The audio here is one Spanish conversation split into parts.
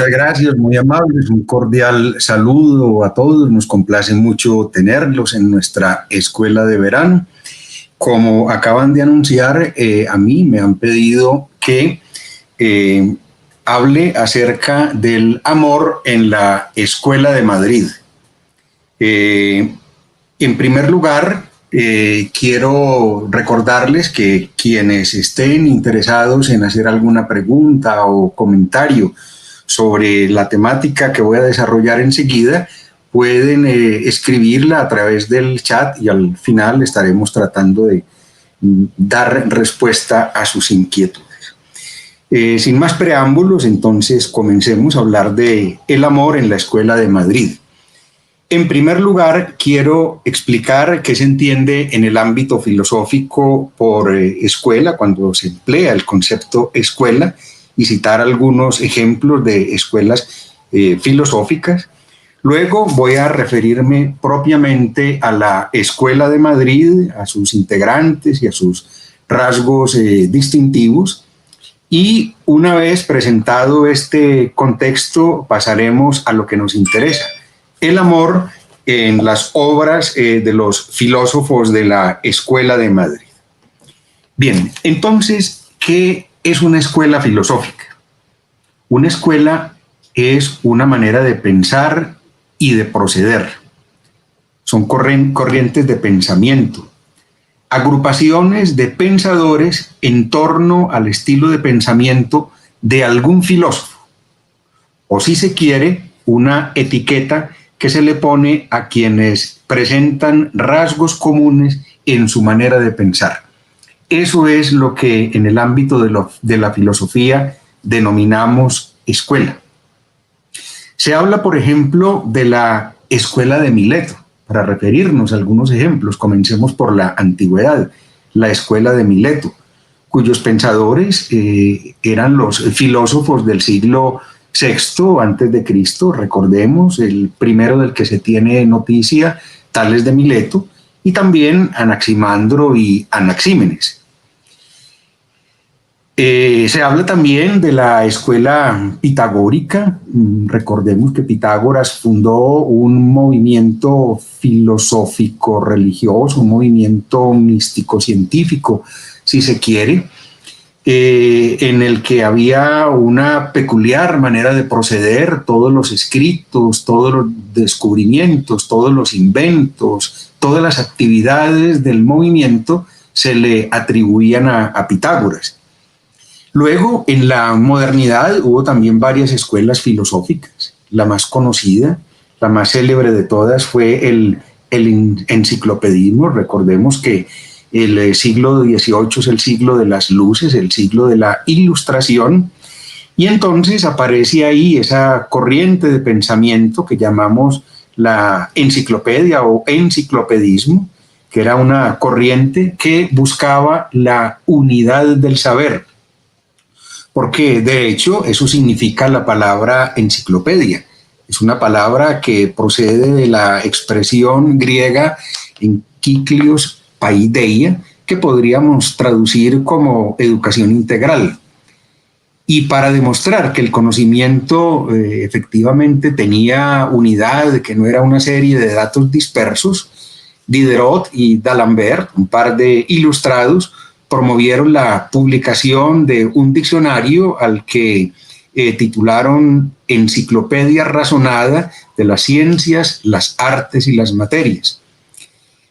Muchas gracias, muy amables, un cordial saludo a todos. Nos complace mucho tenerlos en nuestra escuela de verano. Como acaban de anunciar, a mí me han pedido que hable acerca del amor en la Escuela de Madrid. En primer lugar, quiero recordarles que quienes estén interesados en hacer alguna pregunta o comentario sobre la temática que voy a desarrollar enseguida, pueden escribirla a través del chat y al final estaremos tratando de dar respuesta a sus inquietudes. Sin más preámbulos, entonces comencemos a hablar de el amor en la Escuela de Madrid. En primer lugar, quiero explicar qué se entiende en el ámbito filosófico por escuela, cuando se emplea el concepto escuela, y citar algunos ejemplos de escuelas filosóficas. Luego voy a referirme propiamente a la Escuela de Madrid, a sus integrantes y a sus rasgos distintivos. Y una vez presentado este contexto, pasaremos a lo que nos interesa: el amor en las obras de los filósofos de la Escuela de Madrid. Bien, entonces, ¿qué es una escuela filosófica? Una escuela es una manera de pensar y de proceder. Son corrientes de pensamiento, agrupaciones de pensadores en torno al estilo de pensamiento de algún filósofo, o si se quiere, una etiqueta que se le pone a quienes presentan rasgos comunes en su manera de pensar. Eso es lo que en el ámbito de la filosofía denominamos escuela. Se habla, por ejemplo, de la escuela de Mileto. Para referirnos a algunos ejemplos, comencemos por la antigüedad, la escuela de Mileto, cuyos pensadores eran los filósofos del siglo VI antes de Cristo. Recordemos, el primero del que se tiene noticia, Tales de Mileto, y también Anaximandro y Anaxímenes. Se habla también de la escuela pitagórica. Recordemos que Pitágoras fundó un movimiento filosófico religioso, un movimiento místico científico, si se quiere, en el que había una peculiar manera de proceder. Todos los escritos, todos los descubrimientos, todos los inventos, todas las actividades del movimiento se le atribuían a Pitágoras. Luego, en la modernidad, hubo también varias escuelas filosóficas. La más conocida, la más célebre de todas, fue el enciclopedismo. Recordemos que el siglo XVIII es el siglo de las luces, el siglo de la ilustración, y entonces aparece ahí esa corriente de pensamiento que llamamos la enciclopedia o enciclopedismo, que era una corriente que buscaba la unidad del saber, porque de hecho eso significa la palabra enciclopedia. Es una palabra que procede de la expresión griega enkyklios paideia, que podríamos traducir como educación integral. Y para demostrar que el conocimiento efectivamente tenía unidad, que no era una serie de datos dispersos, Diderot y D'Alembert, un par de ilustrados, promovieron la publicación de un diccionario al que titularon Enciclopedia Razonada de las Ciencias, las Artes y las Materias.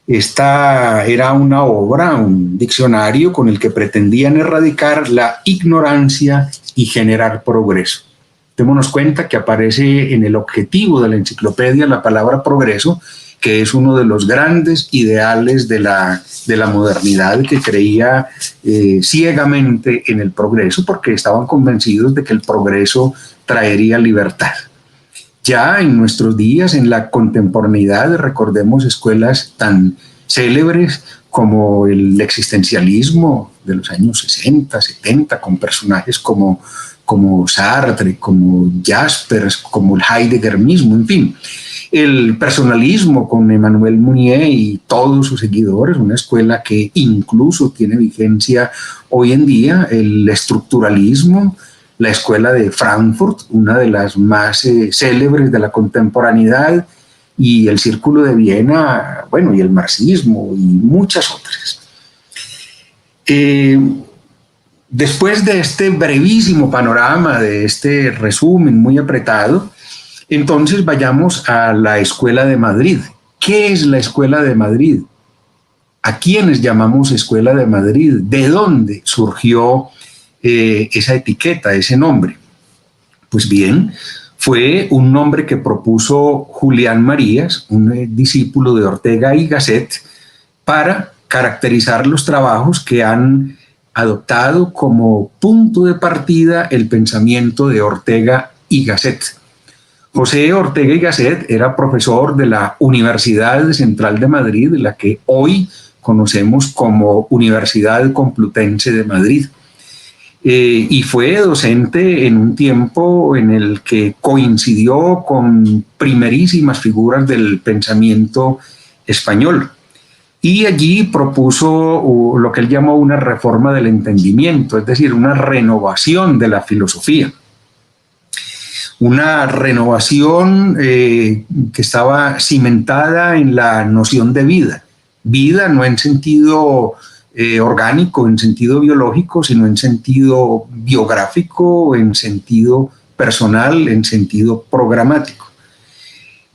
Esta era una obra, un diccionario con el que pretendían erradicar la ignorancia y generar progreso. Démonos cuenta que aparece en el objetivo de la enciclopedia la palabra progreso, que es uno de los grandes ideales de la modernidad, que creía ciegamente en el progreso porque estaban convencidos de que el progreso traería libertad. Ya en nuestros días, en la contemporaneidad, recordemos escuelas tan célebres como el existencialismo de los años 60, 70, con personajes como Sartre, como Jaspers, como el Heidegger mismo, en fin. El personalismo con Emmanuel Mounier y todos sus seguidores, una escuela que incluso tiene vigencia hoy en día, el estructuralismo, la Escuela de Frankfurt, una de las más célebres de la contemporaneidad, y el Círculo de Viena, bueno, y el marxismo, y muchas otras. Después de este brevísimo panorama, de este resumen muy apretado, entonces vayamos a la Escuela de Madrid. ¿Qué es la Escuela de Madrid? ¿A quiénes llamamos Escuela de Madrid? ¿De dónde surgió esa etiqueta, ese nombre? Pues bien, fue un nombre que propuso Julián Marías, un discípulo de Ortega y Gasset, para caracterizar los trabajos que han adoptado como punto de partida el pensamiento de Ortega y Gasset. José Ortega y Gasset era profesor de la Universidad Central de Madrid, la que hoy conocemos como Universidad Complutense de Madrid. Y fue docente en un tiempo en el que coincidió con primerísimas figuras del pensamiento español. Y allí propuso lo que él llamó una reforma del entendimiento, es decir, una renovación de la filosofía. Una renovación que estaba cimentada en la noción de vida. Vida no en sentido orgánico, en sentido biológico, sino en sentido biográfico, en sentido personal, en sentido programático.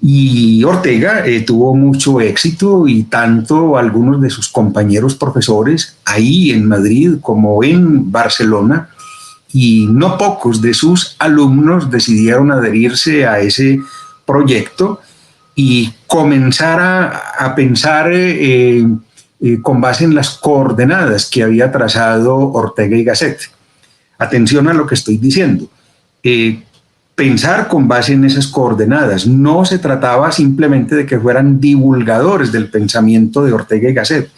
Y Ortega tuvo mucho éxito, y tanto algunos de sus compañeros profesores ahí en Madrid como en Barcelona, y no pocos de sus alumnos decidieron adherirse a ese proyecto y comenzar a pensar con base en las coordenadas que había trazado Ortega y Gasset. Atención a lo que estoy diciendo. Pensar con base en esas coordenadas. No se trataba simplemente de que fueran divulgadores del pensamiento de Ortega y Gasset.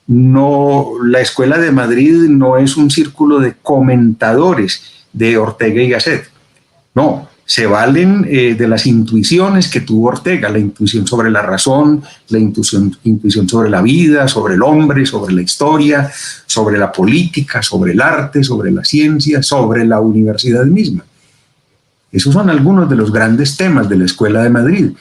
No, la Escuela de Madrid no es un círculo de comentadores de Ortega y Gasset. No, se valen de las intuiciones que tuvo Ortega, la intuición sobre la razón, la intuición sobre la vida, sobre el hombre, sobre la historia, sobre la política, sobre el arte, sobre la ciencia, sobre la universidad misma. Esos son algunos de los grandes temas de la Escuela de Madrid.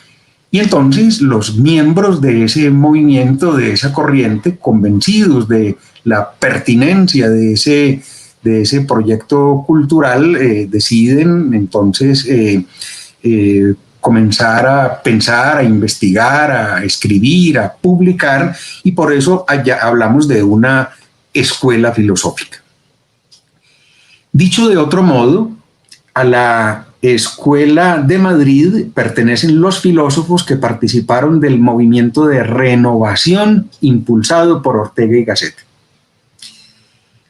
Y entonces los miembros de ese movimiento, de esa corriente, convencidos de la pertinencia de ese proyecto cultural, deciden entonces comenzar a pensar, a investigar, a escribir, a publicar, y por eso allá hablamos de una escuela filosófica. Dicho de otro modo, a la Escuela de Madrid pertenecen los filósofos que participaron del movimiento de renovación impulsado por Ortega y Gasset.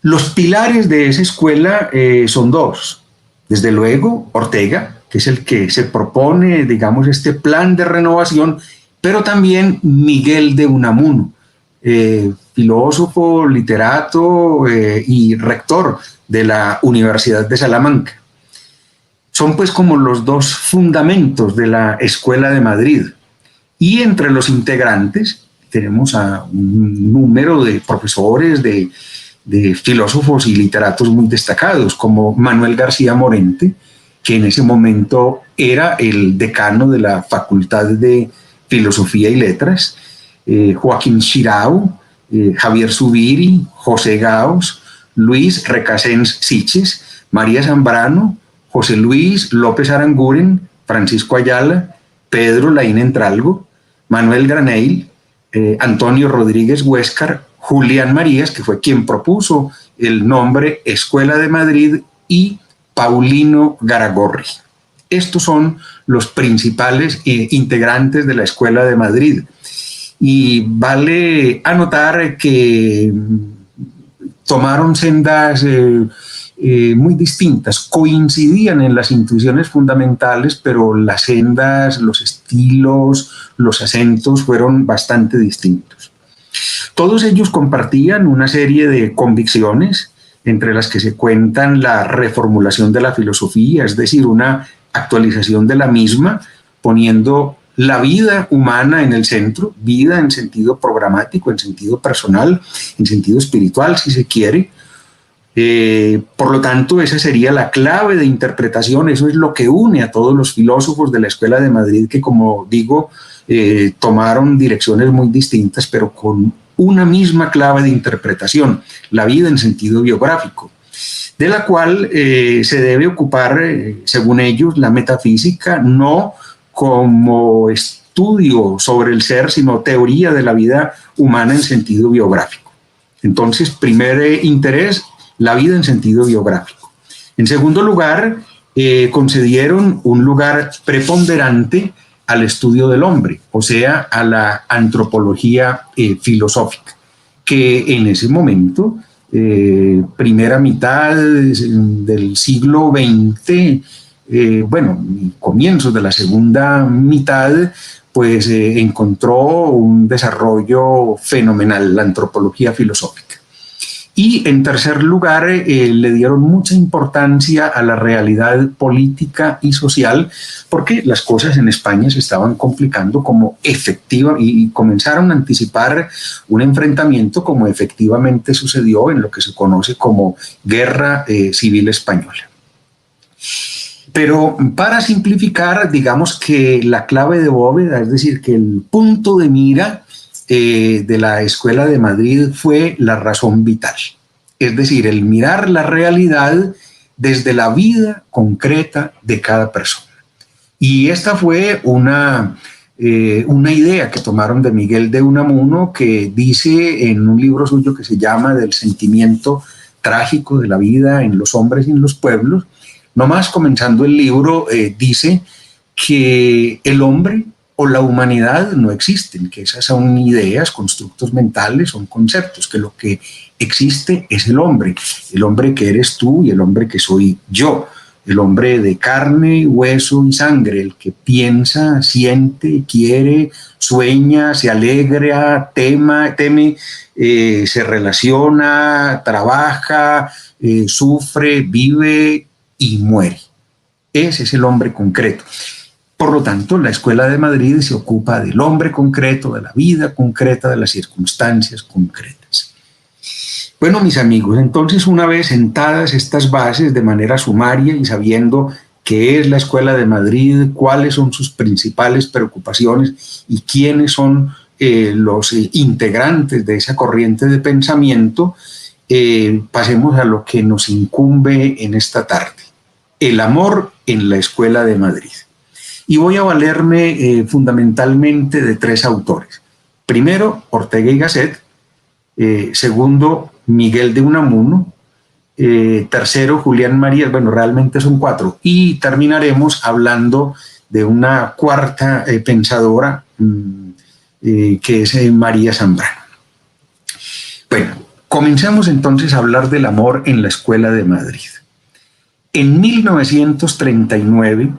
Los pilares de esa escuela son dos. Desde luego, Ortega, que es el que se propone, digamos, este plan de renovación, pero también Miguel de Unamuno, filósofo, literato y rector de la Universidad de Salamanca. Son pues como los dos fundamentos de la Escuela de Madrid. Y entre los integrantes tenemos a un número de profesores, de filósofos y literatos muy destacados, como Manuel García Morente, que en ese momento era el decano de la Facultad de Filosofía y Letras, Joaquín Xirau, Javier Zubiri, José Gaos, Luis Recasens Siches, María Zambrano, José Luis López Aranguren, Francisco Ayala, Pedro Laín Entralgo, Manuel Graneil, Antonio Rodríguez Huéscar, Julián Marías, que fue quien propuso el nombre Escuela de Madrid, y Paulino Garagorri. Estos son los principales integrantes de la Escuela de Madrid. Y vale anotar que tomaron sendas muy distintas, coincidían en las intuiciones fundamentales, pero las sendas, los estilos, los acentos fueron bastante distintos. Todos ellos compartían una serie de convicciones, entre las que se cuentan la reformulación de la filosofía, es decir, una actualización de la misma, poniendo la vida humana en el centro, vida en sentido programático, en sentido personal, en sentido espiritual, si se quiere. Por lo tanto, esa sería la clave de interpretación, eso es lo que une a todos los filósofos de la Escuela de Madrid que, como digo, tomaron direcciones muy distintas, pero con una misma clave de interpretación, la vida en sentido biográfico, de la cual se debe ocupar, según ellos, la metafísica, no como estudio sobre el ser, sino teoría de la vida humana en sentido biográfico. Entonces, primer interés, la vida en sentido biográfico. En segundo lugar, concedieron un lugar preponderante al estudio del hombre, o sea, a la antropología filosófica, que en ese momento, primera mitad del siglo XX, bueno, comienzos de la segunda mitad, pues encontró un desarrollo fenomenal, la antropología filosófica. Y en tercer lugar, le dieron mucha importancia a la realidad política y social, porque las cosas en España se estaban complicando como efectiva y comenzaron a anticipar un enfrentamiento como efectivamente sucedió en lo que se conoce como Guerra Civil Española. Pero para simplificar, digamos que la clave de bóveda, es decir, que el punto de mira de la Escuela de Madrid fue la razón vital, es decir, el mirar la realidad desde la vida concreta de cada persona. Y esta fue una idea que tomaron de Miguel de Unamuno, que dice en un libro suyo que se llama Del sentimiento trágico de la vida en los hombres y en los pueblos. Nomás comenzando el libro, dice que el hombre o la humanidad no existen, que esas son ideas, constructos mentales, son conceptos, que lo que existe es el hombre que eres tú y el hombre que soy yo, el hombre de carne, hueso y sangre, el que piensa, siente, quiere, sueña, se alegra, teme, se relaciona, trabaja, sufre, vive y muere. Ese es el hombre concreto. Por lo tanto, la Escuela de Madrid se ocupa del hombre concreto, de la vida concreta, de las circunstancias concretas. Bueno, mis amigos, entonces una vez sentadas estas bases de manera sumaria y sabiendo qué es la Escuela de Madrid, cuáles son sus principales preocupaciones y quiénes son los integrantes de esa corriente de pensamiento, pasemos a lo que nos incumbe en esta tarde: el amor en la Escuela de Madrid. Y voy a valerme fundamentalmente de tres autores. Primero, Ortega y Gasset. Segundo, Miguel de Unamuno. Tercero, Julián Marías. Bueno, realmente son cuatro. Y terminaremos hablando de una cuarta pensadora, que es María Zambrano. Bueno, comencemos entonces a hablar del amor en la Escuela de Madrid. En 1939,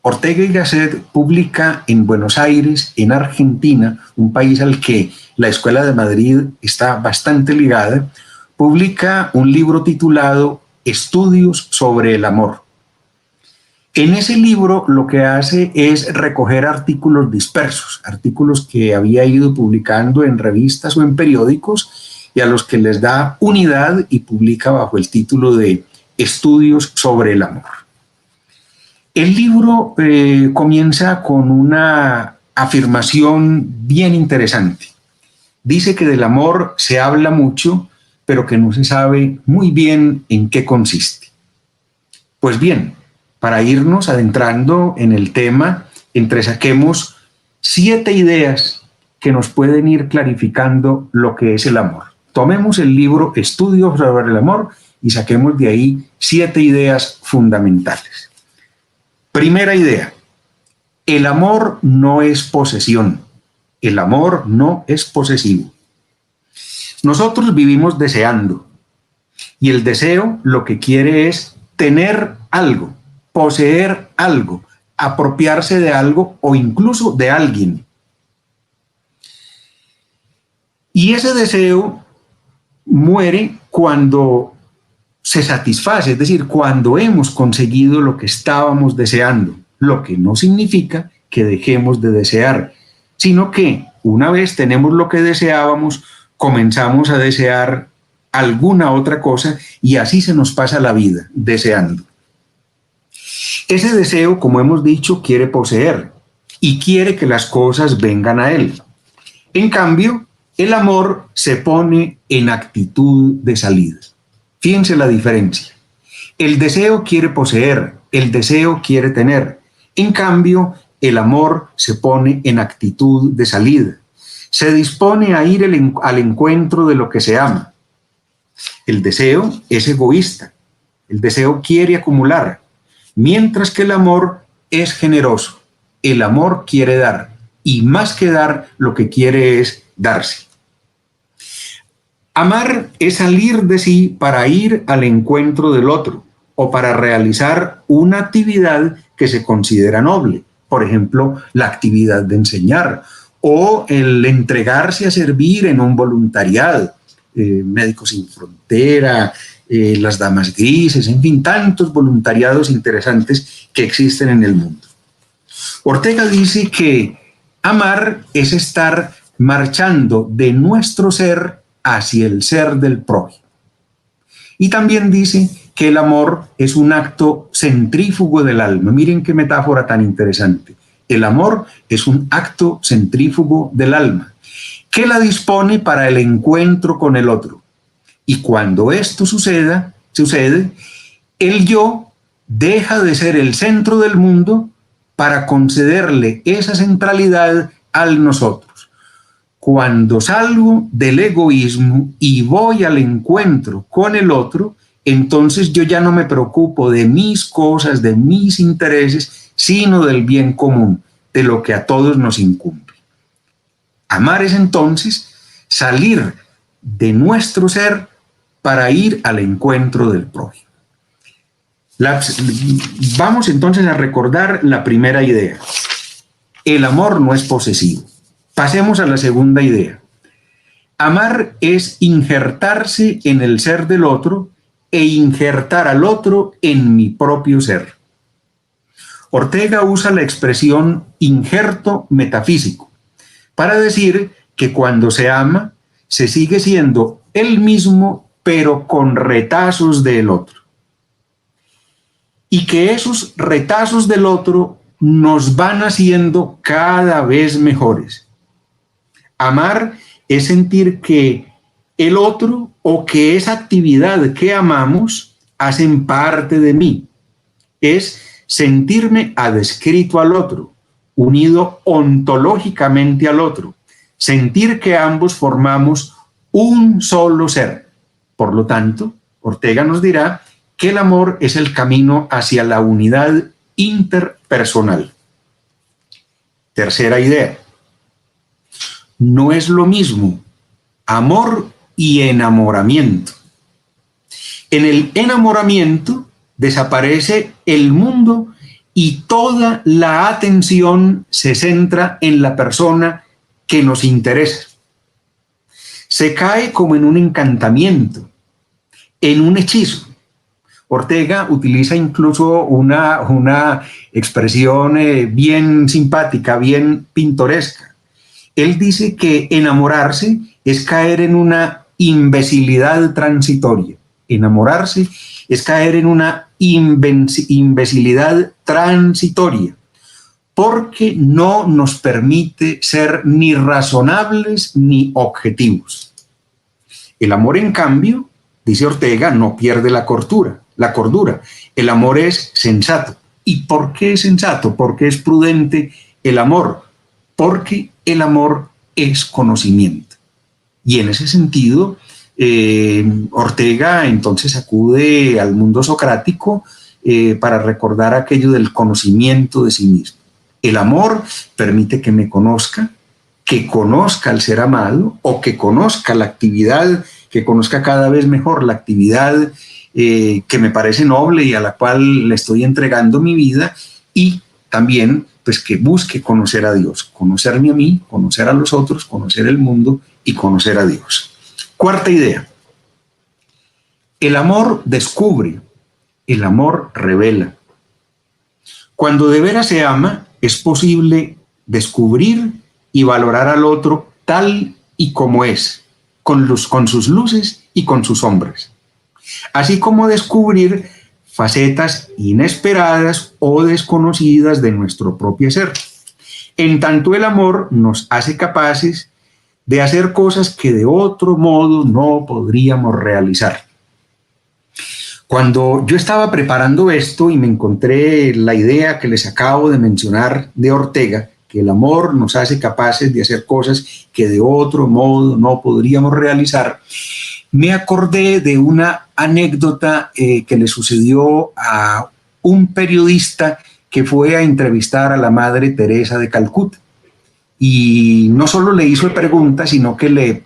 Ortega y Gasset publica en Buenos Aires, en Argentina, un país al que la Escuela de Madrid está bastante ligada, publica un libro titulado Estudios sobre el amor. En ese libro lo que hace es recoger artículos dispersos, artículos que había ido publicando en revistas o en periódicos y a los que les da unidad y publica bajo el título de Estudios sobre el amor. El libro comienza con una afirmación bien interesante. Dice que del amor se habla mucho, pero que no se sabe muy bien en qué consiste. Pues bien, para irnos adentrando en el tema, entresaquemos 7 ideas que nos pueden ir clarificando lo que es el amor. Tomemos el libro Estudios sobre el amor y saquemos de ahí 7 ideas fundamentales. Primera idea: el amor no es posesión, el amor no es posesivo. Nosotros vivimos deseando y el deseo lo que quiere es tener algo, poseer algo, apropiarse de algo o incluso de alguien. Y ese deseo muere cuando se satisface, es decir, cuando hemos conseguido lo que estábamos deseando, lo que no significa que dejemos de desear, sino que una vez tenemos lo que deseábamos, comenzamos a desear alguna otra cosa y así se nos pasa la vida deseando. Ese deseo, como hemos dicho, quiere poseer y quiere que las cosas vengan a él. En cambio, el amor se pone en actitud de salida. Fíjense la diferencia. El deseo quiere poseer, el deseo quiere tener. En cambio, el amor se pone en actitud de salida. Se dispone a ir al encuentro de lo que se ama. El deseo es egoísta. El deseo quiere acumular, mientras que el amor es generoso. El amor quiere dar, y más que dar, lo que quiere es darse. Amar es salir de sí para ir al encuentro del otro o para realizar una actividad que se considera noble. Por ejemplo, la actividad de enseñar o el entregarse a servir en un voluntariado. Médicos Sin Frontera, las Damas Grises, en fin, tantos voluntariados interesantes que existen en el mundo. Ortega dice que amar es estar marchando de nuestro ser hacia el ser del prójimo. Y también dice que el amor es un acto centrífugo del alma. Miren qué metáfora tan interesante. El amor es un acto centrífugo del alma, que la dispone para el encuentro con el otro. Y cuando esto sucede, el yo deja de ser el centro del mundo para concederle esa centralidad al nosotros. Cuando salgo del egoísmo y voy al encuentro con el otro, entonces yo ya no me preocupo de mis cosas, de mis intereses, sino del bien común, de lo que a todos nos incumbe. Amar es entonces salir de nuestro ser para ir al encuentro del prójimo. Vamos entonces a recordar la primera idea. El amor no es posesivo. Pasemos a la segunda idea. Amar es injertarse en el ser del otro e injertar al otro en mi propio ser. Ortega usa la expresión injerto metafísico para decir que cuando se ama, se sigue siendo el mismo, pero con retazos del otro. Y que esos retazos del otro nos van haciendo cada vez mejores. Amar es sentir que el otro o que esa actividad que amamos hacen parte de mí. Es sentirme adscrito al otro, unido ontológicamente al otro. Sentir que ambos formamos un solo ser. Por lo tanto, Ortega nos dirá que el amor es el camino hacia la unidad interpersonal. Tercera idea. No es lo mismo amor y enamoramiento. En el enamoramiento desaparece el mundo y toda la atención se centra en la persona que nos interesa. Se cae como en un encantamiento, en un hechizo. Ortega utiliza incluso una expresión bien simpática, bien pintoresca. Él dice que enamorarse es caer en una imbecilidad transitoria. Enamorarse es caer en una imbecilidad transitoria, porque no nos permite ser ni razonables ni objetivos. El amor, en cambio, dice Ortega, no pierde la cordura. El amor es sensato. ¿Y por qué es sensato? ¿Por qué es prudente el amor? Porque el amor es conocimiento. Y en ese sentido, Ortega entonces acude al mundo socrático para recordar aquello del conocimiento de sí mismo. El amor permite que me conozca, que conozca al ser amado o que conozca la actividad, que conozca cada vez mejor la actividad que me parece noble y a la cual le estoy entregando mi vida, y también pues que busque conocer a Dios, conocerme a mí, conocer a los otros, conocer el mundo y conocer a Dios. Cuarta idea. El amor descubre, el amor revela. Cuando de veras se ama, es posible descubrir y valorar al otro tal y como es, con sus luces y con sus sombras, así como descubrir facetas inesperadas o desconocidas de nuestro propio ser. En tanto, el amor nos hace capaces de hacer cosas que de otro modo no podríamos realizar. Cuando yo estaba preparando esto y me encontré la idea que les acabo de mencionar de Ortega, que el amor nos hace capaces de hacer cosas que de otro modo no podríamos realizar, me acordé de una anécdota que le sucedió a un periodista que fue a entrevistar a la Madre Teresa de Calcuta. Y no solo le hizo preguntas, sino que le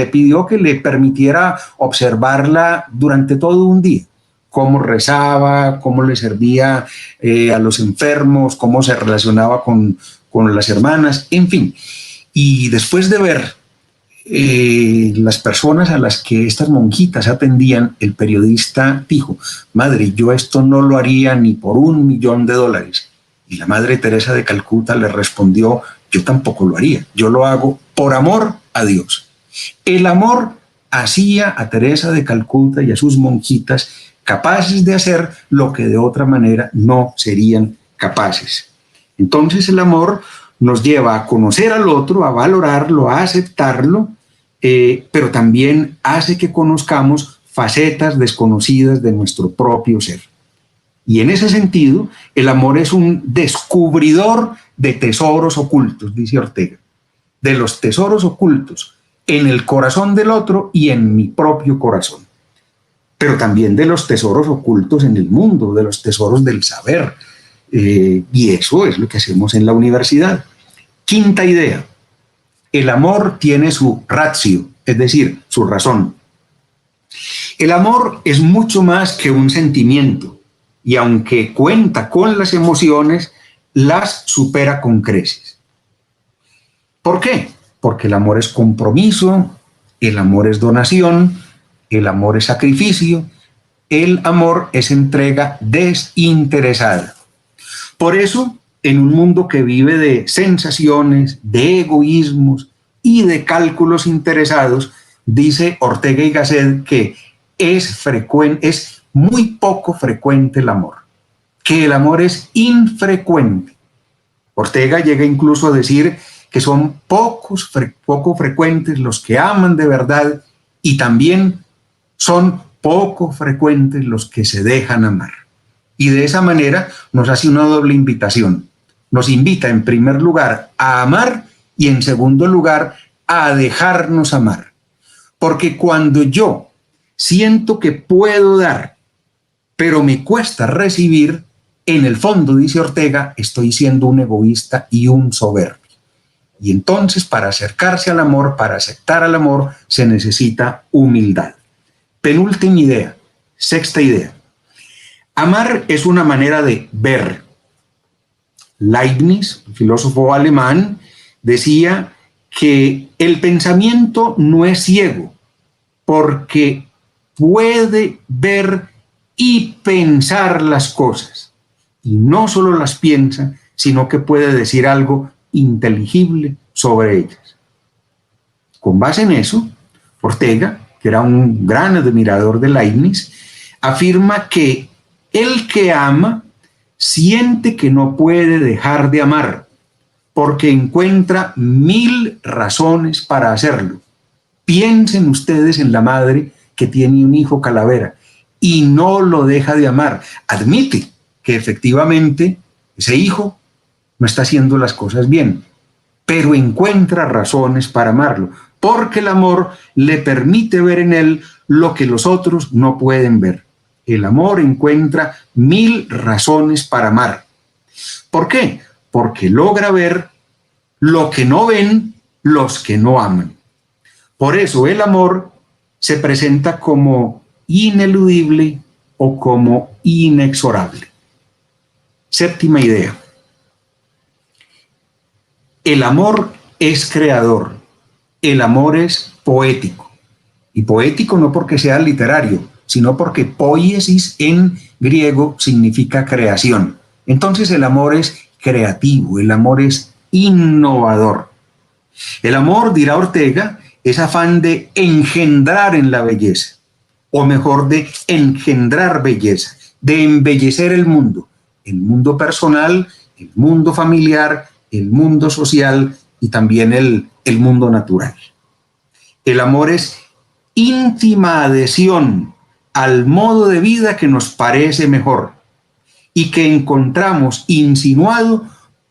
pidió que le permitiera observarla durante todo un día, cómo rezaba, cómo le servía a los enfermos, cómo se relacionaba con las hermanas, en fin. Y después de ver las personas a las que estas monjitas atendían, el periodista dijo: madre, yo esto no lo haría ni por $1.000.000. Y la Madre Teresa de Calcuta le respondió: yo tampoco lo haría, yo lo hago por amor a Dios. El amor hacía a Teresa de Calcuta y a sus monjitas capaces de hacer lo que de otra manera no serían capaces. Entonces el amor nos lleva a conocer al otro, a valorarlo, a aceptarlo, pero también hace que conozcamos facetas desconocidas de nuestro propio ser. Y en ese sentido, el amor es un descubridor de tesoros ocultos, dice Ortega, de los tesoros ocultos en el corazón del otro y en mi propio corazón, pero también de los tesoros ocultos en el mundo, de los tesoros del saber. Y eso es lo que hacemos en la universidad. Quinta idea: el amor tiene su ratio, es decir, su razón. El amor es mucho más que un sentimiento, y aunque cuenta con las emociones, las supera con creces. ¿Por qué? Porque el amor es compromiso, el amor es donación, el amor es sacrificio, el amor es entrega desinteresada. Por eso, en un mundo que vive de sensaciones, de egoísmos y de cálculos interesados, dice Ortega y Gasset que es muy poco frecuente el amor, que el amor es infrecuente. Ortega llega incluso a decir que son poco frecuentes los que aman de verdad, y también son poco frecuentes los que se dejan amar. Y de esa manera nos hace una doble invitación. Nos invita en primer lugar a amar y en segundo lugar a dejarnos amar. Porque cuando yo siento que puedo dar, pero me cuesta recibir, en el fondo, dice Ortega, estoy siendo un egoísta y un soberbio. Y entonces, para acercarse al amor, para aceptar al amor, se necesita humildad. Penúltima idea, sexta idea. Amar es una manera de ver. Leibniz, el filósofo alemán, decía que el pensamiento no es ciego, porque puede ver y pensar las cosas. Y no solo las piensa, sino que puede decir algo inteligible sobre ellas. Con base en eso, Ortega, que era un gran admirador de Leibniz, afirma que el que ama siente que no puede dejar de amar, porque encuentra 1000 razones para hacerlo. Piensen ustedes en la madre que tiene un hijo calavera y no lo deja de amar. Admite que efectivamente ese hijo no está haciendo las cosas bien, pero encuentra razones para amarlo, porque el amor le permite ver en él lo que los otros no pueden ver. El amor encuentra 1000 razones para amar. ¿Por qué? Porque logra ver lo que no ven los que no aman. Por eso el amor se presenta como ineludible o como inexorable. Séptima idea. El amor es creador, el amor es poético. Y poético no porque sea literario, sino porque poiesis en griego significa creación. Entonces el amor es creativo, el amor es innovador. El amor, dirá Ortega, ese afán de engendrar en la belleza, o mejor, de engendrar belleza, de embellecer el mundo personal, el mundo familiar, el mundo social y también el mundo natural. El amor es íntima adhesión al modo de vida que nos parece mejor y que encontramos insinuado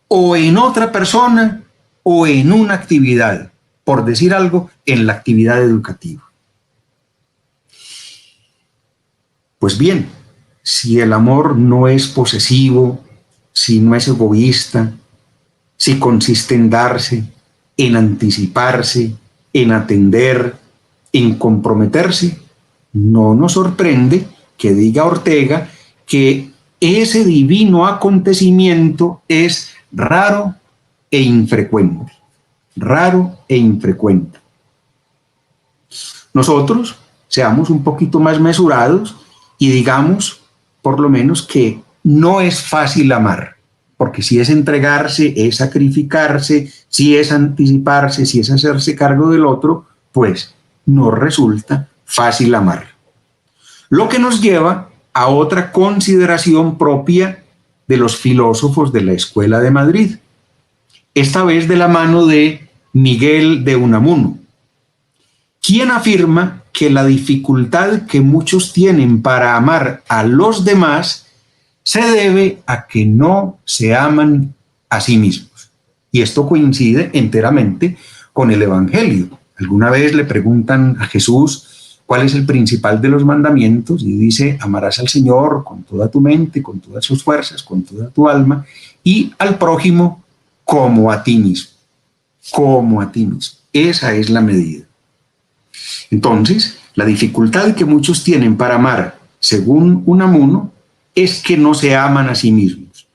o en otra persona o en una actividad, por decir algo, en la actividad educativa. Pues bien, si el amor no es posesivo, si no es egoísta, si consiste en darse, en anticiparse, en atender, en comprometerse, no nos sorprende que diga Ortega que ese divino acontecimiento es raro e infrecuente. Raro e infrecuente. Nosotros seamos un poquito más mesurados y digamos, por lo menos, que no es fácil amar, porque si es entregarse, es sacrificarse, si es anticiparse, si es hacerse cargo del otro, pues no resulta fácil amar. Lo que nos lleva a otra consideración propia de los filósofos de la Escuela de Madrid, esta vez de la mano de Miguel de Unamuno, quien afirma que la dificultad que muchos tienen para amar a los demás se debe a que no se aman a sí mismos. Y esto coincide enteramente con el Evangelio. Alguna vez le preguntan a Jesús cuál es el principal de los mandamientos y dice: amarás al Señor con toda tu mente, con todas sus fuerzas, con toda tu alma, y al prójimo como a ti mismo. Como a ti mismo. Esa es la medida. Entonces, la dificultad que muchos tienen para amar, según Unamuno, es que no se aman a sí mismos.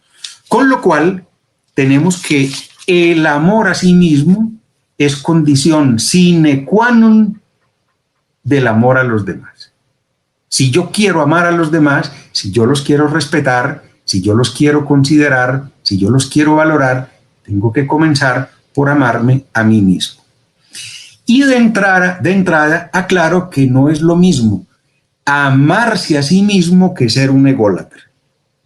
Con lo cual, tenemos que el amor a sí mismo es condición sine qua non del amor a los demás. Si yo quiero amar a los demás, si yo los quiero respetar, si yo los quiero considerar, si yo los quiero valorar, tengo que comenzar por amarme a mí mismo. Y de entrada aclaro que no es lo mismo amarse a sí mismo que ser un ególatra.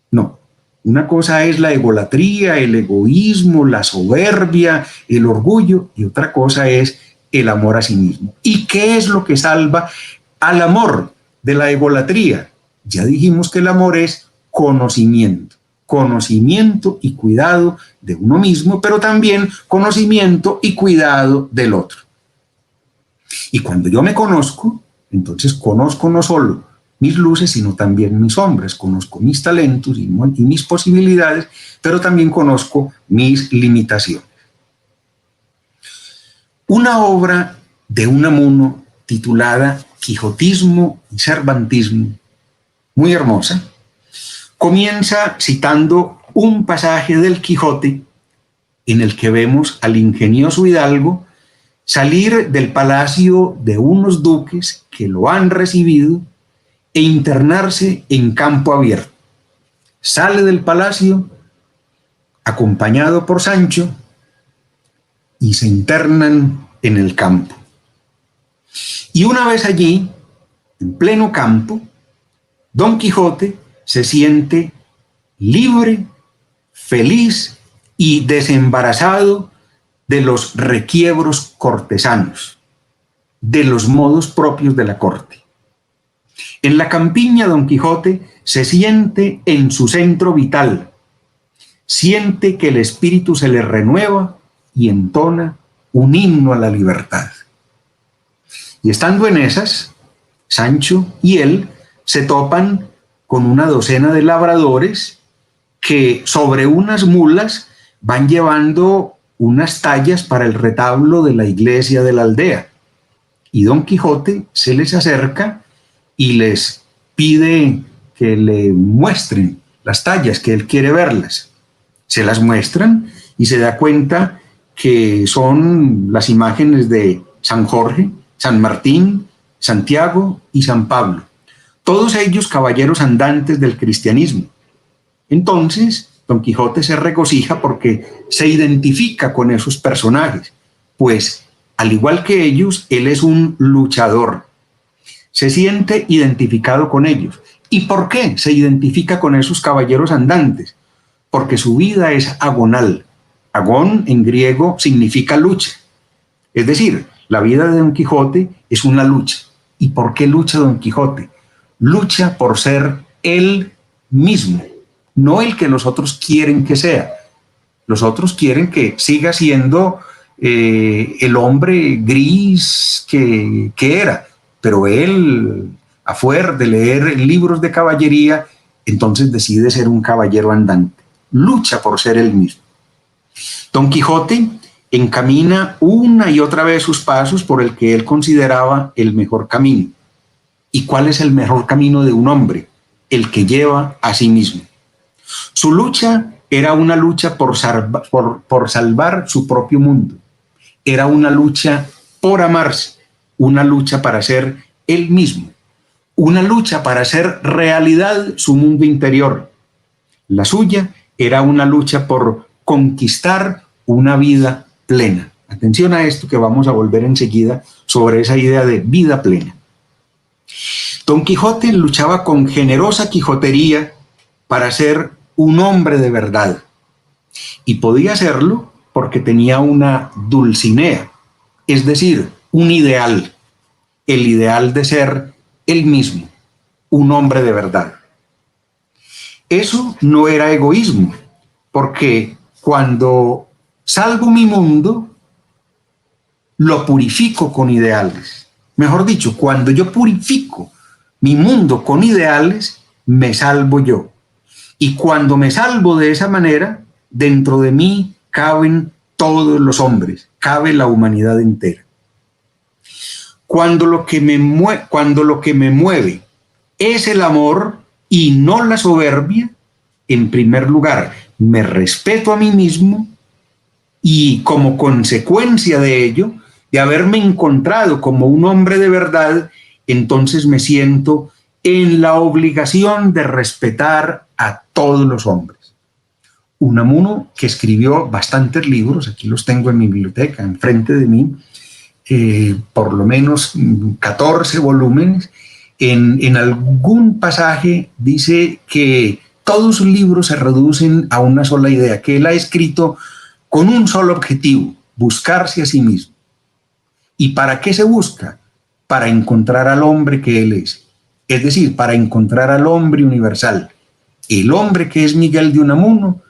No, una cosa es la egolatría, el egoísmo, la soberbia, el orgullo, y otra cosa es el amor a sí mismo. ¿Y qué es lo que salva al amor de la egolatría? Ya dijimos que el amor es conocimiento. Conocimiento y cuidado de uno mismo, pero también conocimiento y cuidado del otro. Y cuando yo me conozco, entonces conozco no solo mis luces, sino también mis sombras, conozco mis talentos y mis posibilidades, pero también conozco mis limitaciones. Una obra de Unamuno titulada Quijotismo y Cervantismo, muy hermosa, comienza citando un pasaje del Quijote en el que vemos al ingenioso hidalgo salir del palacio de unos duques que lo han recibido e internarse en campo abierto. Sale del palacio acompañado por Sancho y se internan en el campo. Y una vez allí, en pleno campo, Don Quijote se siente libre, feliz y desembarazado de los requiebros cortesanos, de los modos propios de la corte. En la campiña, Don Quijote se siente en su centro vital, siente que el espíritu se le renueva y entona un himno a la libertad. Y estando en esas, Sancho y él se topan con una docena de labradores que sobre unas mulas van llevando unas tallas para el retablo de la iglesia de la aldea. Y Don Quijote se les acerca y les pide que le muestren las tallas, que él quiere verlas. Se las muestran y se da cuenta que son las imágenes de San Jorge, San Martín, Santiago y San Pablo, todos ellos caballeros andantes del cristianismo. Entonces, Don Quijote se regocija porque se identifica con esos personajes, pues Al igual que ellos, él es un luchador. Se siente identificado con ellos. ¿Y por qué se identifica con esos caballeros andantes? Porque su vida es agonal. Agón en griego significa lucha. Es decir, la vida de Don Quijote es una lucha. ¿Y por qué lucha Don Quijote? Lucha por ser él mismo, no el que los otros quieren que sea. Los otros quieren que siga siendo el hombre gris que era, pero él, a fuerza de leer libros de caballería, entonces decide ser un caballero andante. Lucha por ser él mismo. Don Quijote encamina una y otra vez sus pasos por el que él consideraba el mejor camino. ¿Y cuál es el mejor camino de un hombre? El que lleva a sí mismo. Su lucha era una lucha por salvar su propio mundo. Era una lucha por amarse, una lucha para ser él mismo, una lucha para hacer realidad su mundo interior. La suya era una lucha por conquistar una vida plena. Atención a esto que vamos a volver enseguida sobre esa idea de vida plena. Don Quijote luchaba con generosa quijotería para ser un hombre de verdad. Y podía hacerlo porque tenía una Dulcinea, es decir, un ideal, el ideal de ser él mismo, un hombre de verdad. Eso no era egoísmo, porque cuando salvo mi mundo, lo purifico con ideales. Mejor dicho, cuando yo purifico mi mundo con ideales, me salvo yo. Y cuando me salvo de esa manera, dentro de mí caben todos los hombres, cabe la humanidad entera. Cuando lo que me mueve es el amor y no la soberbia, en primer lugar, me respeto a mí mismo y como consecuencia de ello, de haberme encontrado como un hombre de verdad, entonces me siento en la obligación de respetar a todos los hombres. Unamuno, que escribió bastantes libros, aquí los tengo en mi biblioteca, enfrente de mí, por lo menos 14 volúmenes, en algún pasaje dice que todos sus libros se reducen a una sola idea, que él ha escrito con un solo objetivo, buscarse a sí mismo. ¿Y para qué se busca? Para encontrar al hombre que él es decir, para encontrar al hombre universal, el hombre que es Miguel de Unamuno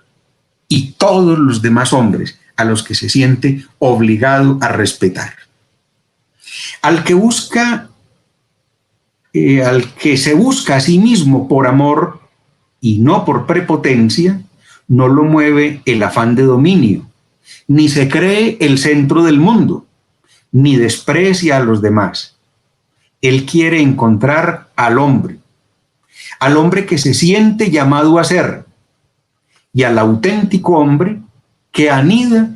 y todos los demás hombres a los que se siente obligado a respetar. Al que se busca a sí mismo por amor y no por prepotencia, no lo mueve el afán de dominio, ni se cree el centro del mundo, ni desprecia a los demás. Él quiere encontrar al hombre que se siente llamado a ser, y al auténtico hombre que anida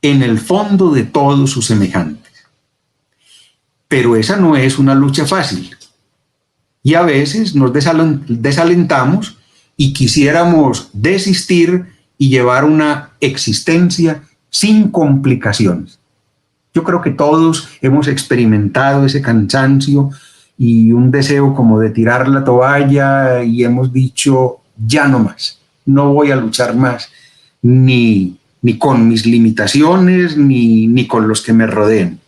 en el fondo de todos sus semejantes. Pero esa no es una lucha fácil. Y a veces nos desalentamos y quisiéramos desistir y llevar una existencia sin complicaciones. Yo creo que todos hemos experimentado ese cansancio y un deseo como de tirar la toalla y hemos dicho, ya no más, no voy a luchar más, ni con mis limitaciones, ni con los que me rodean.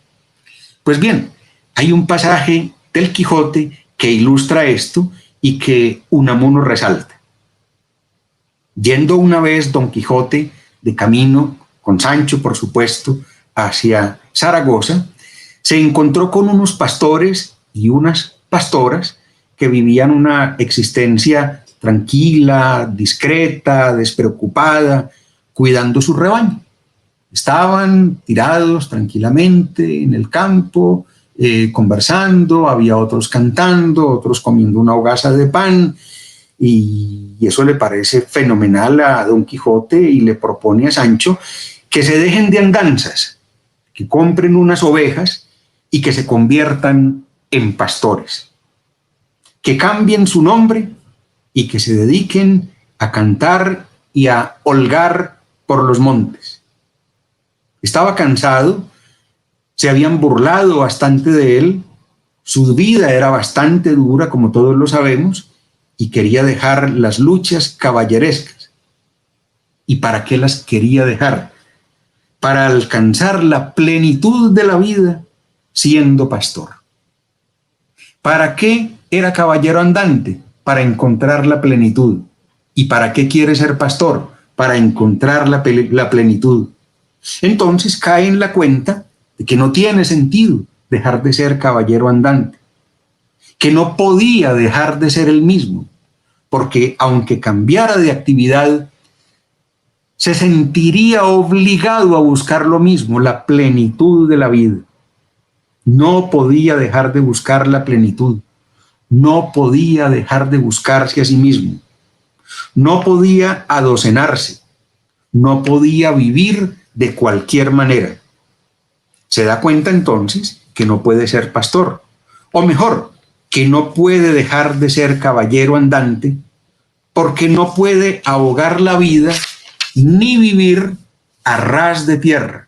Pues bien, hay un pasaje del Quijote que ilustra esto y que Unamuno resalta. Yendo una vez Don Quijote de camino, con Sancho por supuesto, hacia Zaragoza, se encontró con unos pastores y unas pastoras que vivían una existencia tranquila, discreta, despreocupada, cuidando su rebaño. Estaban tirados tranquilamente en el campo, conversando, había otros cantando, otros comiendo una hogaza de pan, y eso le parece fenomenal a Don Quijote y le propone a Sancho que se dejen de andanzas, que compren unas ovejas y que se conviertan en pastores, que cambien su nombre y que se dediquen a cantar y a holgar por los montes. Estaba cansado se habían burlado bastante de él, su vida era bastante dura, como todos lo sabemos, y quería dejar las luchas caballerescas. ¿Y para qué las quería dejar? Para alcanzar la plenitud de la vida siendo pastor. ¿Para qué era caballero andante? Para encontrar la plenitud. ¿Y para qué quiere ser pastor? Para encontrar la plenitud. Entonces cae en la cuenta de que no tiene sentido dejar de ser caballero andante, que no podía dejar de ser el mismo, porque aunque cambiara de actividad, se sentiría obligado a buscar lo mismo, la plenitud de la vida. No podía dejar de buscar la plenitud, no podía dejar de buscarse a sí mismo, no podía adocenarse, no podía vivir de cualquier manera. Se da cuenta entonces que no puede ser pastor, o mejor, que no puede dejar de ser caballero andante, porque no puede ahogar la vida ni vivir a ras de tierra.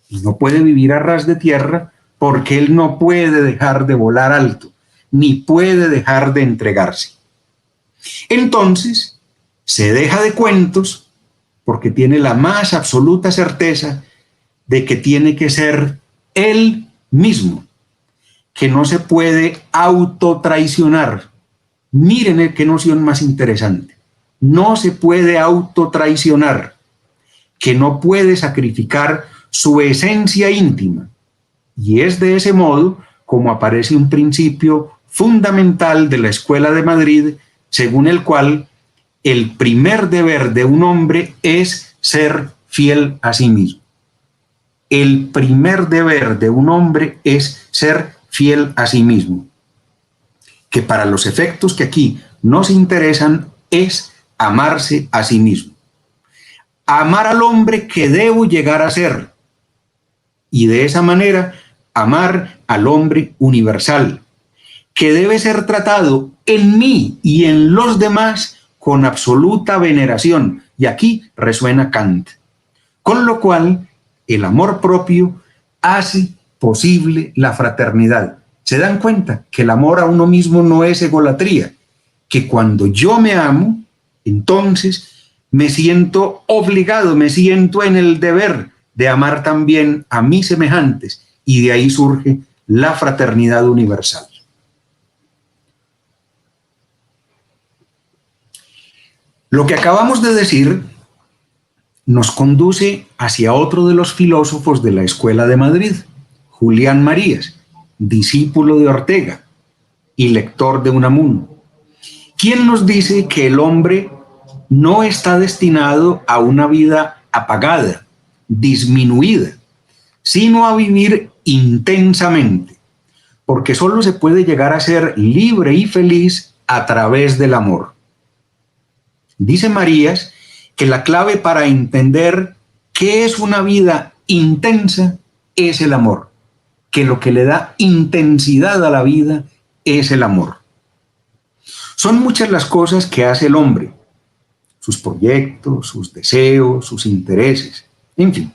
Y no puede vivir a ras de tierra porque él no puede dejar de volar alto, ni puede dejar de entregarse. Entonces, se deja de cuentos porque tiene la más absoluta certeza de que tiene que ser él mismo, que no se puede autotraicionar. Miren qué noción más interesante. No se puede autotraicionar, que no puede sacrificar su esencia íntima. Y es de ese modo como aparece un principio fundamental de la Escuela de Madrid, según el cual el primer deber de un hombre es ser fiel a sí mismo. El primer deber de un hombre es ser fiel a sí mismo, que para los efectos que aquí nos interesan es amarse a sí mismo. Amar al hombre que debo llegar a ser, y de esa manera amar al hombre universal, que debe ser tratado en mí y en los demás con absoluta veneración. Y aquí resuena Kant. Con lo cual, el amor propio hace posible la fraternidad. ¿Se dan cuenta que el amor a uno mismo no es egolatría? Que cuando yo me amo, entonces me siento obligado, me siento en el deber de amar también a mis semejantes, y de ahí surge la fraternidad universal. Lo que acabamos de decir nos conduce hacia otro de los filósofos de la Escuela de Madrid, Julián Marías, discípulo de Ortega y lector de Unamuno, quien nos dice que el hombre no está destinado a una vida apagada, disminuida, sino a vivir intensamente, porque solo se puede llegar a ser libre y feliz a través del amor. Dice Marías que la clave para entender qué es una vida intensa es el amor, que lo que le da intensidad a la vida es el amor. Son muchas las cosas que hace el hombre, sus proyectos, sus deseos, sus intereses, en fin.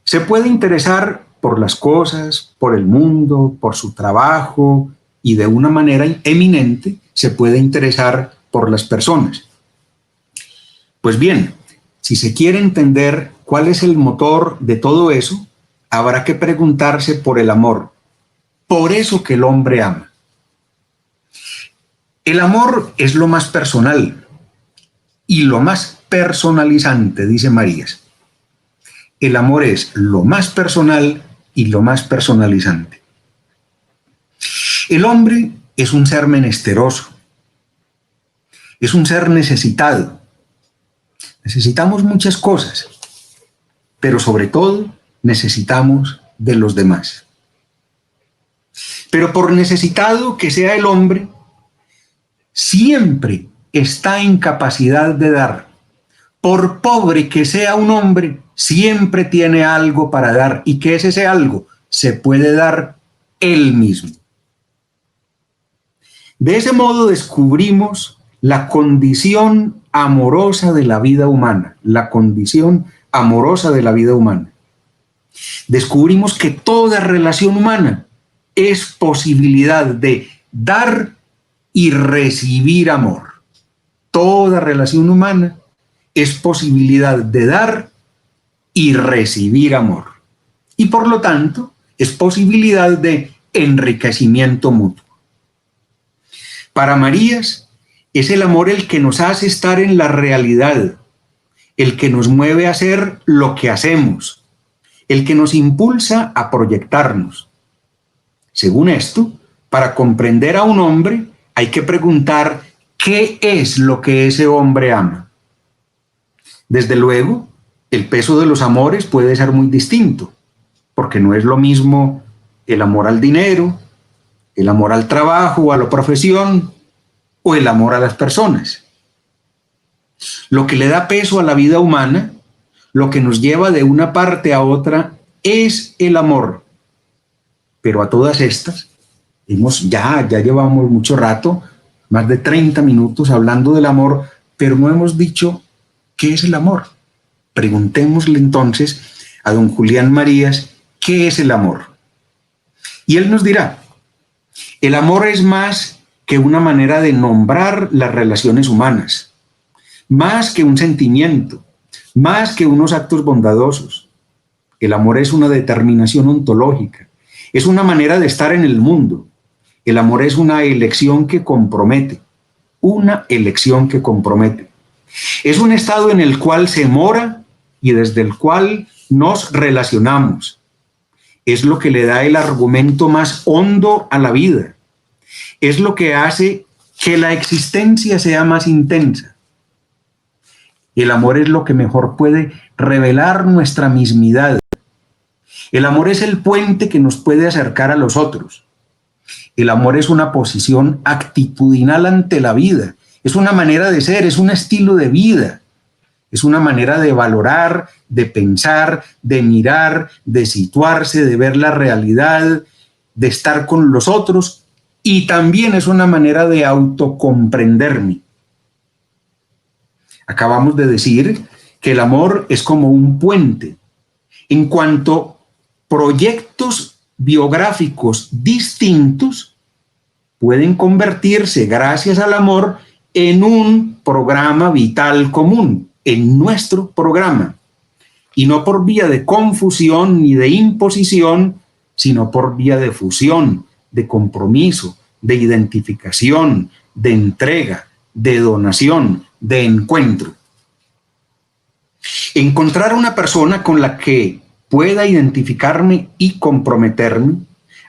Se puede interesar por las cosas, por el mundo, por su trabajo, y de una manera eminente se puede interesar por las personas. Pues bien, si se quiere entender cuál es el motor de todo eso, habrá que preguntarse por el amor, por eso que el hombre ama. El amor es lo más personal y lo más personalizante, dice Marías. El amor es lo más personal y lo más personalizante. El hombre es un ser menesteroso, es un ser necesitado. Necesitamos muchas cosas, pero sobre todo necesitamos de los demás. Pero por necesitado que sea el hombre, siempre está en capacidad de dar. Por pobre que sea un hombre, siempre tiene algo para dar. ¿Y qué es ese algo? Se puede dar él mismo. De ese modo descubrimos la condición amorosa de la vida humana, la condición amorosa de la vida humana. Descubrimos que toda relación humana es posibilidad de dar y recibir amor. Toda relación humana es posibilidad de dar y recibir amor. Y por lo tanto, es posibilidad de enriquecimiento mutuo. Para Marías, es el amor el que nos hace estar en la realidad, el que nos mueve a hacer lo que hacemos, el que nos impulsa a proyectarnos. Según esto, para comprender a un hombre hay que preguntar qué es lo que ese hombre ama. Desde luego, el peso de los amores puede ser muy distinto, porque no es lo mismo el amor al dinero, el amor al trabajo, a la profesión o el amor a las personas. Lo que le da peso a la vida humana, lo que nos lleva de una parte a otra, es el amor. Pero a todas estas, ya llevamos mucho rato, más de 30 minutos hablando del amor, pero no hemos dicho qué es el amor. Preguntémosle entonces a don Julián Marías qué es el amor. Y él nos dirá, el amor es más que una manera de nombrar las relaciones humanas, más que un sentimiento, más que unos actos bondadosos. El amor es una determinación ontológica, es una manera de estar en el mundo. El amor es una elección que compromete, una elección que compromete. Es un estado en el cual se mora y desde el cual nos relacionamos. Es lo que le da el argumento más hondo a la vida. Es lo que hace que la existencia sea más intensa. El amor es lo que mejor puede revelar nuestra mismidad. El amor es el puente que nos puede acercar a los otros. El amor es una posición actitudinal ante la vida. Es una manera de ser, es un estilo de vida. Es una manera de valorar, de pensar, de mirar, de situarse, de ver la realidad, de estar con los otros. Y también es una manera de autocomprenderme. Acabamos de decir que el amor es como un puente. En cuanto proyectos biográficos distintos pueden convertirse, gracias al amor, en un programa vital común, en nuestro programa. Y no por vía de confusión ni de imposición, sino por vía de fusión, de compromiso, de identificación, de entrega, de donación, de encuentro. Encontrar una persona con la que pueda identificarme y comprometerme,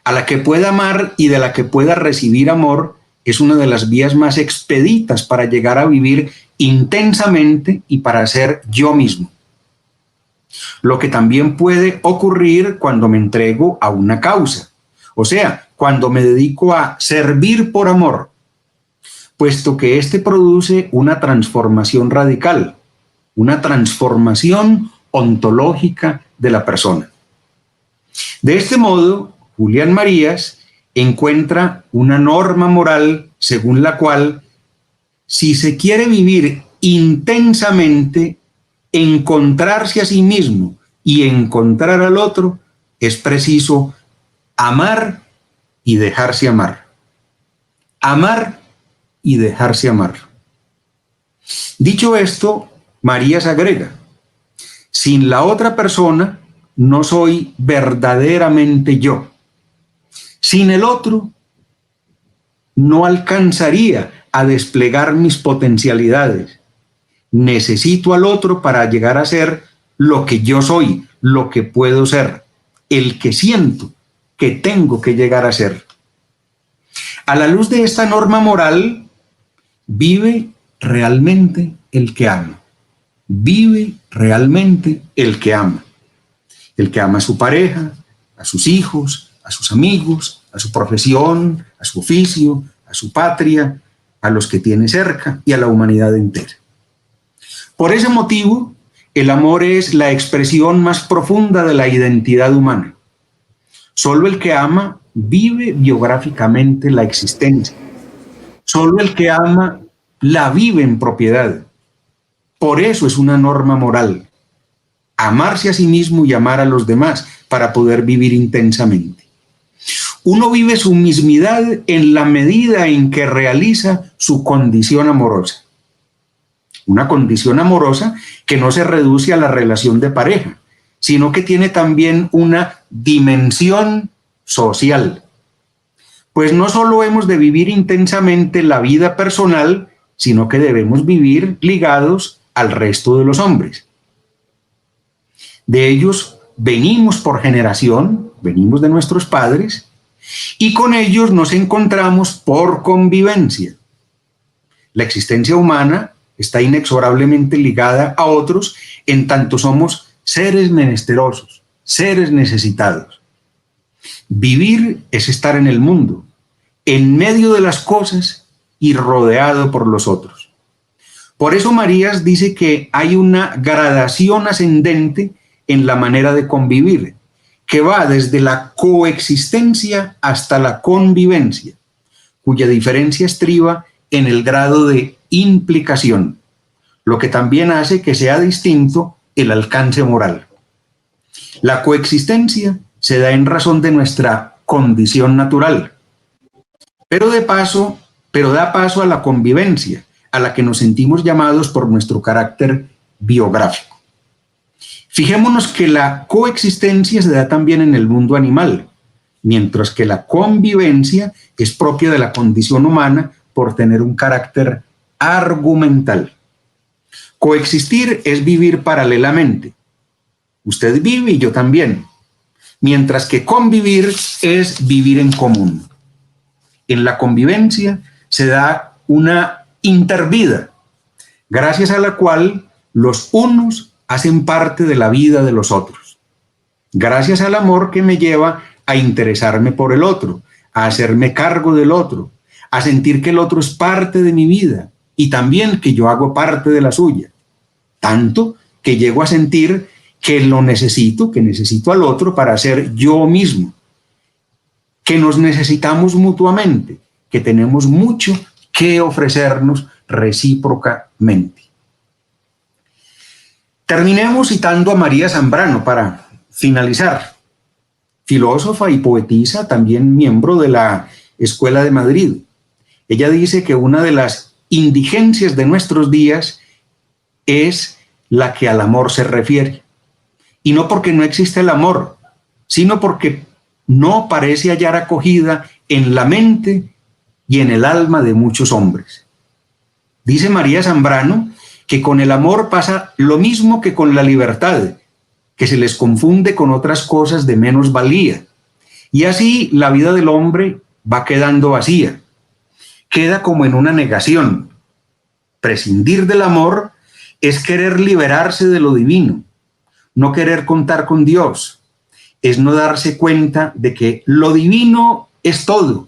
a la que pueda amar y de la que pueda recibir amor, es una de las vías más expeditas para llegar a vivir intensamente y para ser yo mismo. Lo que también puede ocurrir cuando me entrego a una causa, o sea, cuando me dedico a servir por amor, puesto que este produce una transformación radical, una transformación ontológica de la persona. De este modo, Julián Marías encuentra una norma moral según la cual, si se quiere vivir intensamente, encontrarse a sí mismo y encontrar al otro, es preciso amar y dejarse amar. Amar y dejarse amar. Dicho esto, Marías agrega, sin la otra persona no soy verdaderamente yo. Sin el otro no alcanzaría a desplegar mis potencialidades. Necesito al otro para llegar a ser lo que yo soy, lo que puedo ser, el que siento que tengo que llegar a ser. A la luz de esta norma moral, vive realmente el que ama. Vive realmente el que ama. El que ama a su pareja, a sus hijos, a sus amigos, a su profesión, a su oficio, a su patria, a los que tiene cerca y a la humanidad entera. Por ese motivo, el amor es la expresión más profunda de la identidad humana. Solo el que ama vive biográficamente la existencia. Solo el que ama la vive en propiedad. Por eso es una norma moral. Amarse a sí mismo y amar a los demás, para poder vivir intensamente. Uno vive su mismidad en la medida en que realiza su condición amorosa. Una condición amorosa que no se reduce a la relación de pareja, sino que tiene también una dimensión social. Pues no solo hemos de vivir intensamente la vida personal, sino que debemos vivir ligados al resto de los hombres. De ellos venimos por generación, venimos de nuestros padres, y con ellos nos encontramos por convivencia. La existencia humana está inexorablemente ligada a otros en tanto somos seres menesterosos, seres necesitados. Vivir es estar en el mundo, en medio de las cosas y rodeado por los otros. Por eso Marías dice que hay una gradación ascendente en la manera de convivir, que va desde la coexistencia hasta la convivencia, cuya diferencia estriba en el grado de implicación, lo que también hace que sea distinto el alcance moral. La coexistencia se da en razón de nuestra condición natural, pero da paso a la convivencia, a la que nos sentimos llamados por nuestro carácter biográfico. Fijémonos que la coexistencia se da también en el mundo animal, mientras que la convivencia es propia de la condición humana por tener un carácter argumental. Coexistir es vivir paralelamente. Usted vive y yo también, mientras que convivir es vivir en común. En la convivencia se da una intervida, gracias a la cual los unos hacen parte de la vida de los otros. Gracias al amor que me lleva a interesarme por el otro, a hacerme cargo del otro, a sentir que el otro es parte de mi vida y también que yo hago parte de la suya. Tanto que llego a sentir que lo necesito, que necesito al otro para ser yo mismo, que nos necesitamos mutuamente, que tenemos mucho que ofrecernos recíprocamente. Terminemos citando a María Zambrano para finalizar, filósofa y poetisa, también miembro de la Escuela de Madrid. Ella dice que una de las indigencias de nuestros días es la que al amor se refiere. Y no porque no existe el amor, sino porque no parece hallar acogida en la mente y en el alma de muchos hombres. Dice María Zambrano que con el amor pasa lo mismo que con la libertad, que se les confunde con otras cosas de menos valía. Y así la vida del hombre va quedando vacía, queda como en una negación. Prescindir del amor es querer liberarse de lo divino, no querer contar con Dios, es no darse cuenta de que lo divino es todo,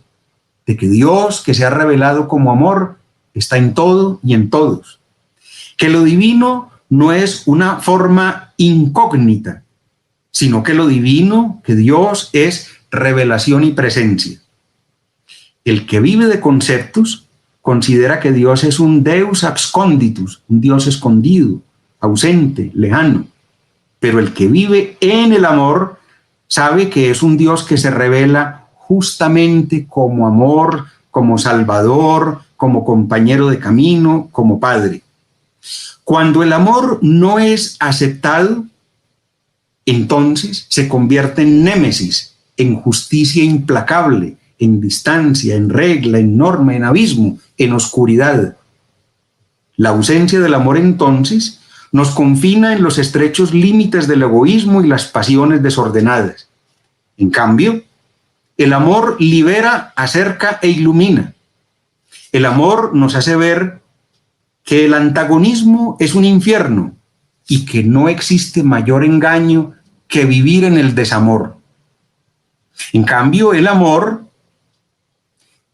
de que Dios, que se ha revelado como amor, está en todo y en todos, que lo divino no es una forma incógnita, sino que lo divino, que Dios, es revelación y presencia. El que vive de conceptos considera que Dios es un Deus absconditus, un Dios escondido, ausente, lejano. Pero el que vive en el amor sabe que es un Dios que se revela justamente como amor, como salvador, como compañero de camino, como padre. Cuando el amor no es aceptado, entonces se convierte en némesis, en justicia implacable, en distancia, en regla, en norma, en abismo, en oscuridad. La ausencia del amor entonces nos confina en los estrechos límites del egoísmo y las pasiones desordenadas. En cambio, el amor libera, acerca e ilumina. El amor nos hace ver que el antagonismo es un infierno y que no existe mayor engaño que vivir en el desamor. En cambio, el amor,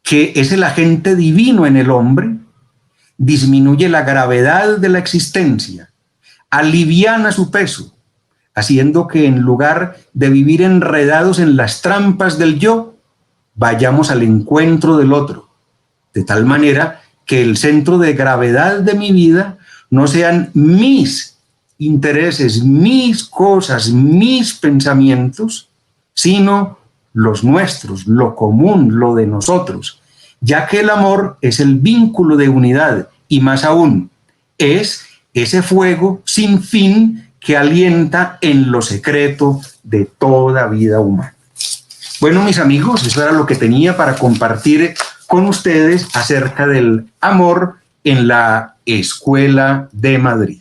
que es el agente divino en el hombre, disminuye la gravedad de la existencia, aliviana su peso, haciendo que en lugar de vivir enredados en las trampas del yo, vayamos al encuentro del otro, de tal manera que el centro de gravedad de mi vida no sean mis intereses, mis cosas, mis pensamientos, sino los nuestros, lo común, lo de nosotros, ya que el amor es el vínculo de unidad y más aún es ese fuego sin fin que alienta en lo secreto de toda vida humana. Bueno, mis amigos, eso era lo que tenía para compartir con ustedes acerca del amor en la Escuela de Madrid.